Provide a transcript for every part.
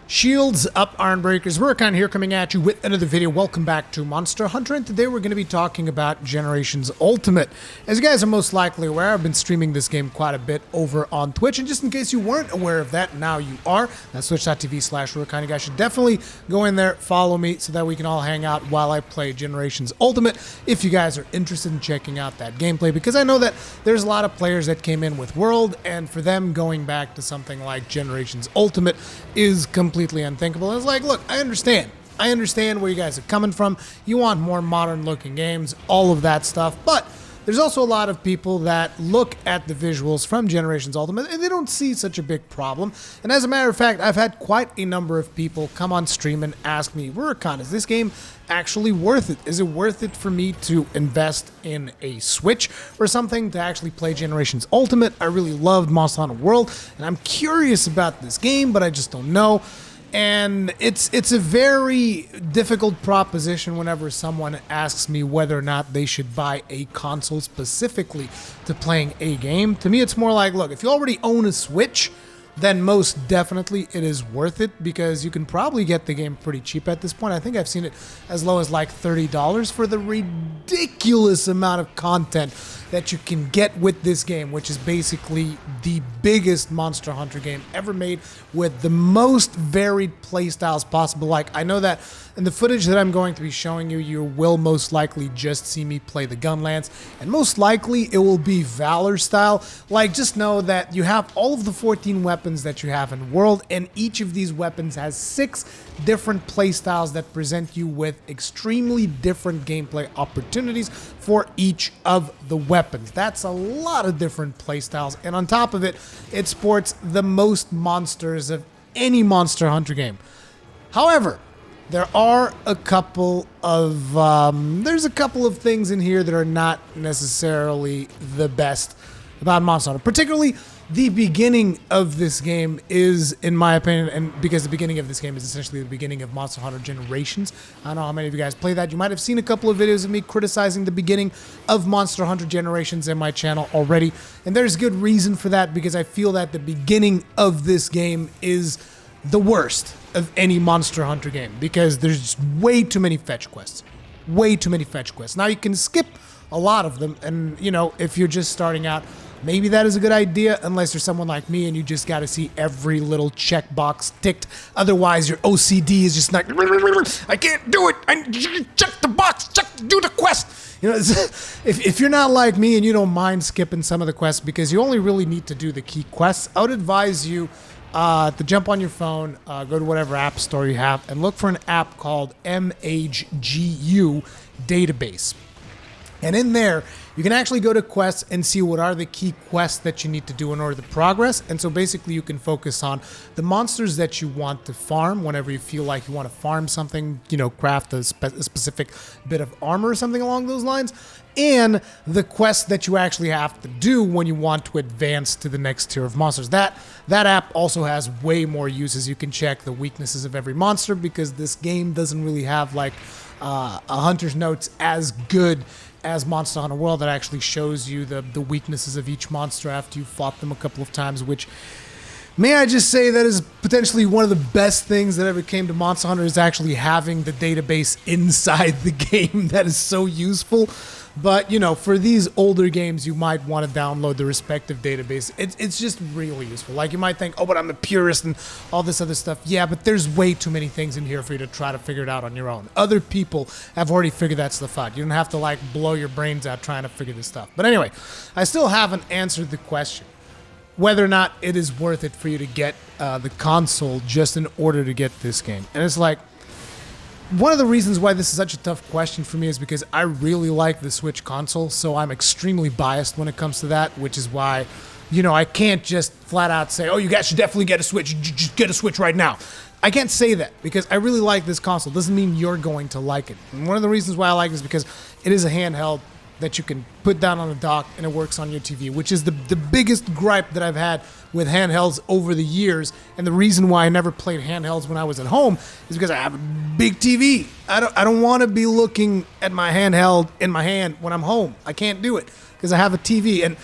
Shields up, Ironbreakers. Rurikhan here coming at you with another video. Welcome back to Monster Hunter, and today we're going to be talking about Generations Ultimate. As you guys are most likely aware, I've been streaming this game quite a bit over on Twitch, and just in case you weren't aware of that, now you are. That's twitch.tv/Rurikhan. You guys should definitely go in there, follow me, so that we can all hang out while I play Generations Ultimate, if you guys are interested in checking out that gameplay, because I know that there's a lot of players that came in with World, and for them going back to something like Generations Ultimate is completely unthinkable. It's like, look, I understand where you guys are coming from. You want more modern looking games, all of that stuff, but there's also a lot of people that look at the visuals from Generations Ultimate and they don't see such a big problem. And as a matter of fact, I've had quite a number of people come on stream and ask me, Rurikhan, is this game actually worth it? Is it worth it for me to invest in a Switch or something to actually play Generations Ultimate? I really loved Monster Hunter World and I'm curious about this game, but I just don't know. And it's a very difficult proposition whenever someone asks me whether or not they should buy a console specifically to playing a game. To me, it's more like, look, if you already own a Switch, then most definitely it is worth it, because you can probably get the game pretty cheap at this point. I think I've seen it as low as like $30 for the ridiculous amount of content that you can get with this game, which is basically the biggest Monster Hunter game ever made with the most varied playstyles possible. Like, I know that in the footage that I'm going to be showing you, you will most likely just see me play the Gunlance, and most likely it will be Valor style. Like, just know that you have all of the 14 weapons that you have in World, and each of these weapons has 6 different playstyles that present you with extremely different gameplay opportunities for each of the weapons. That's a lot of different playstyles, and on top of it, it sports the most monsters of any Monster Hunter game. However, there are a couple of things in here that are not necessarily the best about Monster Hunter. Particularly, the beginning of this game is, in my opinion, and because the beginning of this game is essentially the beginning of Monster Hunter Generations. I don't know how many of you guys play that. You might have seen a couple of videos of me criticizing the beginning of Monster Hunter Generations in my channel already. And there's good reason for that, because I feel that the beginning of this game is the worst of any Monster Hunter game, because there's just way too many fetch quests. Way too many fetch quests. Now, you can skip a lot of them, and, you know, if you're just starting out, maybe that is a good idea, unless you're someone like me and you just got to see every little checkbox ticked. Otherwise, your OCD is just like, I can't do it. I check the box, do the quest. You know, if you're not like me and you don't mind skipping some of the quests because you only really need to do the key quests, I would advise you to jump on your phone, go to whatever app store you have, and look for an app called MHGU Database. And in there, you can actually go to quests and see what are the key quests that you need to do in order to progress. And so basically you can focus on the monsters that you want to farm whenever you feel like you want to farm something, you know, craft a specific bit of armor or something along those lines, and the quests that you actually have to do when you want to advance to the next tier of monsters. That app also has way more uses. You can check the weaknesses of every monster, because this game doesn't really have like a hunter's notes as good as Monster Hunter World, that actually shows you the weaknesses of each monster after you've fought them a couple of times, which, may I just say, that is potentially one of the best things that ever came to Monster Hunter, is actually having the database inside the game. That is so useful. But, you know, for these older games, you might want to download the respective database. It's just really useful. Like, you might think, oh, but I'm a purist and all this other stuff. Yeah, but there's way too many things in here for you to try to figure it out on your own. Other people have already figured that stuff out. You don't have to, like, blow your brains out trying to figure this stuff. But anyway, I still haven't answered the question whether or not it is worth it for you to get the console just in order to get this game. And it's like, one of the reasons why this is such a tough question for me is because I really like the Switch console, so I'm extremely biased when it comes to that, which is why, you know, I can't just flat out say, oh, you guys should definitely get a Switch, just get a Switch right now. I can't say that, because I really like this console. Doesn't mean you're going to like it. And one of the reasons why I like it is because it is a handheld that you can put down on a dock and it works on your TV, which is the biggest gripe that I've had with handhelds over the years. And the reason why I never played handhelds when I was at home is because I have a big TV. I don't want to be looking at my handheld in my hand when I'm home. I can't do it because I have a TV. And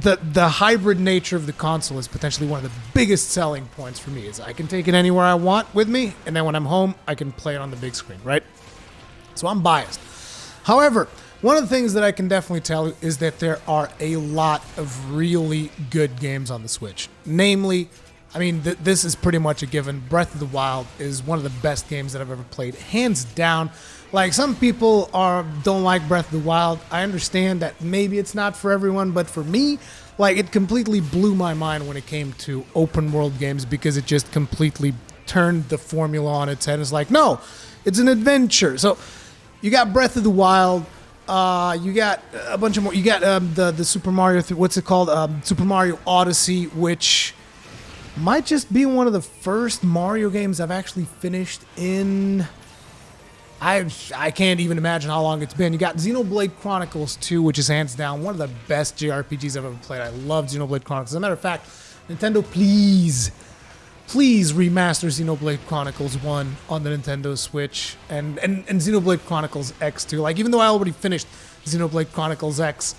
the hybrid nature of the console is potentially one of the biggest selling points for me. Is I can take it anywhere I want with me, and then when I'm home, I can play it on the big screen, right? So I'm biased. However, one of the things that I can definitely tell you is that there are a lot of really good games on the Switch. Namely, I mean, this is pretty much a given. Breath of the Wild is one of the best games that I've ever played, hands down. Like, some people don't like Breath of the Wild. I understand that maybe it's not for everyone, but for me, like, it completely blew my mind when it came to open world games because it just completely turned the formula on its head. It's like, no, it's an adventure. So you got Breath of the Wild. You got a bunch of more. You got the Super Mario. What's it called? Super Mario Odyssey, which might just be one of the first Mario games I've actually finished in. I can't even imagine how long it's been. You got Xenoblade Chronicles 2, which is hands down one of the best JRPGs I've ever played. I love Xenoblade Chronicles. As a matter of fact, Nintendo, please remaster Xenoblade Chronicles 1 on the Nintendo Switch and Xenoblade Chronicles X too. Like, even though I already finished Xenoblade Chronicles X,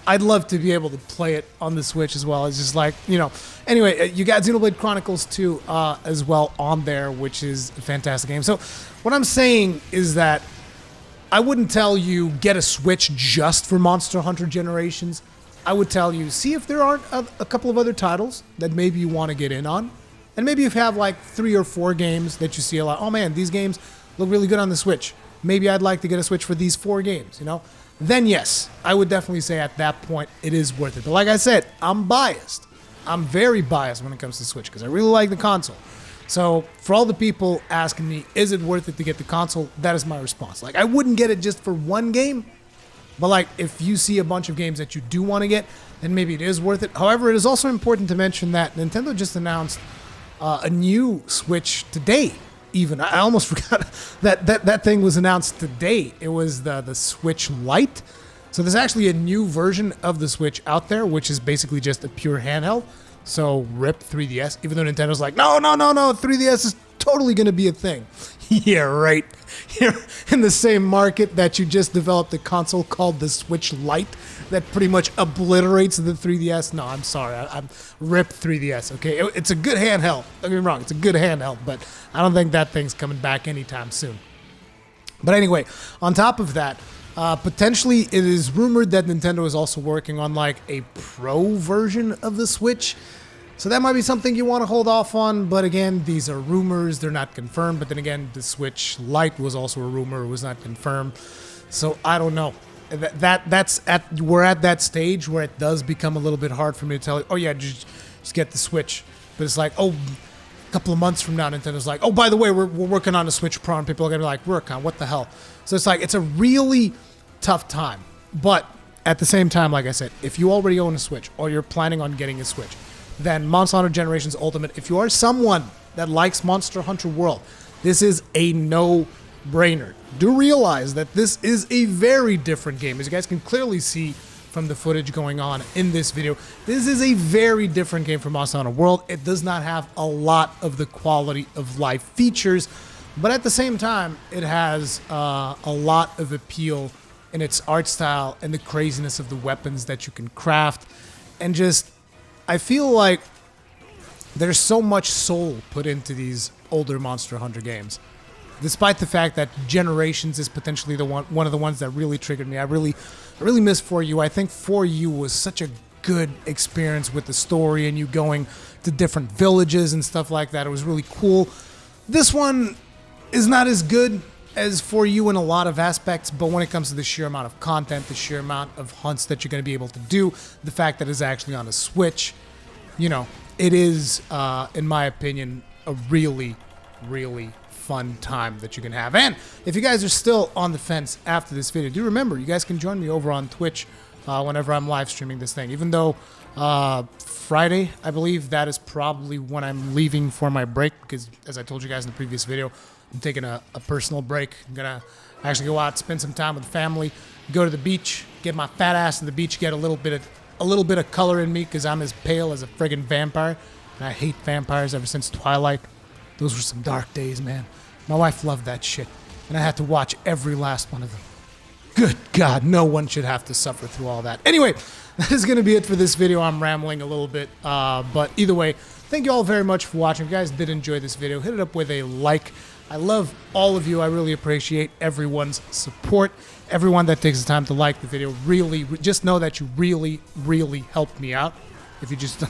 I'd love to be able to play it on the Switch as well. It's just like, you know. Anyway, you got Xenoblade Chronicles 2 as well on there, which is a fantastic game. So what I'm saying is that I wouldn't tell you get a Switch just for Monster Hunter Generations. I would tell you, see if there aren't a couple of other titles that maybe you want to get in on. And maybe if you have like 3 or 4 games that you see a lot, oh man, these games look really good on the Switch. Maybe I'd like to get a Switch for these 4 games, you know? Then yes, I would definitely say at that point it is worth it. But like I said, I'm biased. I'm very biased when it comes to Switch because I really like the console. So for all the people asking me, is it worth it to get the console? That is my response. Like, I wouldn't get it just for one game, but like, if you see a bunch of games that you do want to get, then maybe it is worth it. However, it is also important to mention that Nintendo just announced a new Switch today. Even I almost forgot that thing was announced today. It was the Switch Lite. So there's actually a new version of the Switch out there, which is basically just a pure handheld. So RIP 3DS, even though Nintendo's like, no, 3DS is totally going to be a thing. Yeah, right. You're in the same market that you just developed a console called the Switch Lite that pretty much obliterates the 3DS. No, I'm sorry. I'm RIP 3DS, okay? It's a good handheld. Don't get me wrong. It's a good handheld, but I don't think that thing's coming back anytime soon. But anyway, on top of that, potentially it is rumored that Nintendo is also working on like a pro version of the Switch. So that might be something you want to hold off on, but again, these are rumors, they're not confirmed. But then again, the Switch Lite was also a rumor, it was not confirmed. So I don't know. We're at that stage where it does become a little bit hard for me to tell you, oh yeah, just get the Switch. But it's like, oh, a couple of months from now, Nintendo's like, oh, by the way, we're working on a Switch Pro, and people are gonna be like, work on what the hell? So it's like, it's a really tough time. But at the same time, like I said, if you already own a Switch or you're planning on getting a Switch, then Monster Hunter Generations Ultimate, if you are someone that likes Monster Hunter World, this is a no-brainer. Do realize that this is a very different game. As you guys can clearly see from the footage going on in this video, this is a very different game from Monster Hunter World. It does not have a lot of the quality of life features, but at the same time, it has a lot of appeal in its art style and the craziness of the weapons that you can craft, and just, I feel like there's so much soul put into these older Monster Hunter games. Despite the fact that Generations is potentially one of the ones that really triggered me. I really miss 4U. I think 4U was such a good experience with the story and you going to different villages and stuff like that. It was really cool. This one is not as good as 4U in a lot of aspects, but when it comes to the sheer amount of content, the sheer amount of hunts that you're going to be able to do, the fact that it's actually on a Switch, you know, it is, in my opinion, a really, really fun time that you can have. And if you guys are still on the fence after this video, do remember, you guys can join me over on Twitch whenever I'm live streaming this thing. Even though Friday, I believe, that is probably when I'm leaving for my break, because as I told you guys in the previous video, I'm taking a personal break. I'm gonna actually go out, spend some time with the family, go to the beach, get my fat ass to the beach, get a little bit of color in me, because I'm as pale as a friggin' vampire, and I hate vampires ever since Twilight. Those were some dark days, man. My wife loved that shit, and I had to watch every last one of them. Good God, no one should have to suffer through all that. Anyway, that is going to be it for this video. I'm rambling a little bit, but either way, thank you all very much for watching. If you guys did enjoy this video, hit it up with a like. I love all of you. I really appreciate everyone's support. Everyone that takes the time to like the video, really, just know that you really, really helped me out. If you just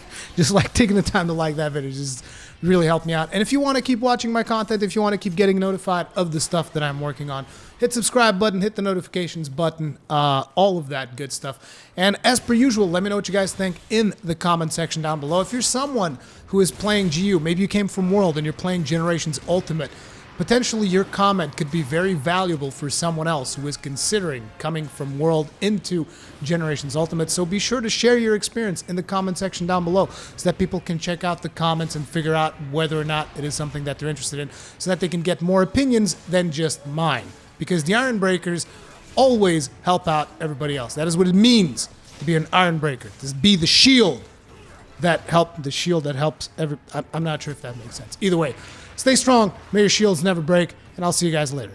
like taking the time to like that video, just really helped me out. And if you want to keep watching my content, if you want to keep getting notified of the stuff that I'm working on, hit subscribe button, hit the notifications button, all of that good stuff. And as per usual, let me know what you guys think in the comment section down below. If you're someone who is playing GU, maybe you came from World and you're playing Generations Ultimate, potentially your comment could be very valuable for someone else who is considering coming from World into Generations Ultimate. So be sure to share your experience in the comment section down below so that people can check out the comments and figure out whether or not it is something that they're interested in, so that they can get more opinions than just mine. Because the Iron Breakers always help out everybody else. That is what it means to be an Iron Breaker. To be the shield that helps every... I'm not sure if that makes sense. Either way, stay strong, may your shields never break, and I'll see you guys later.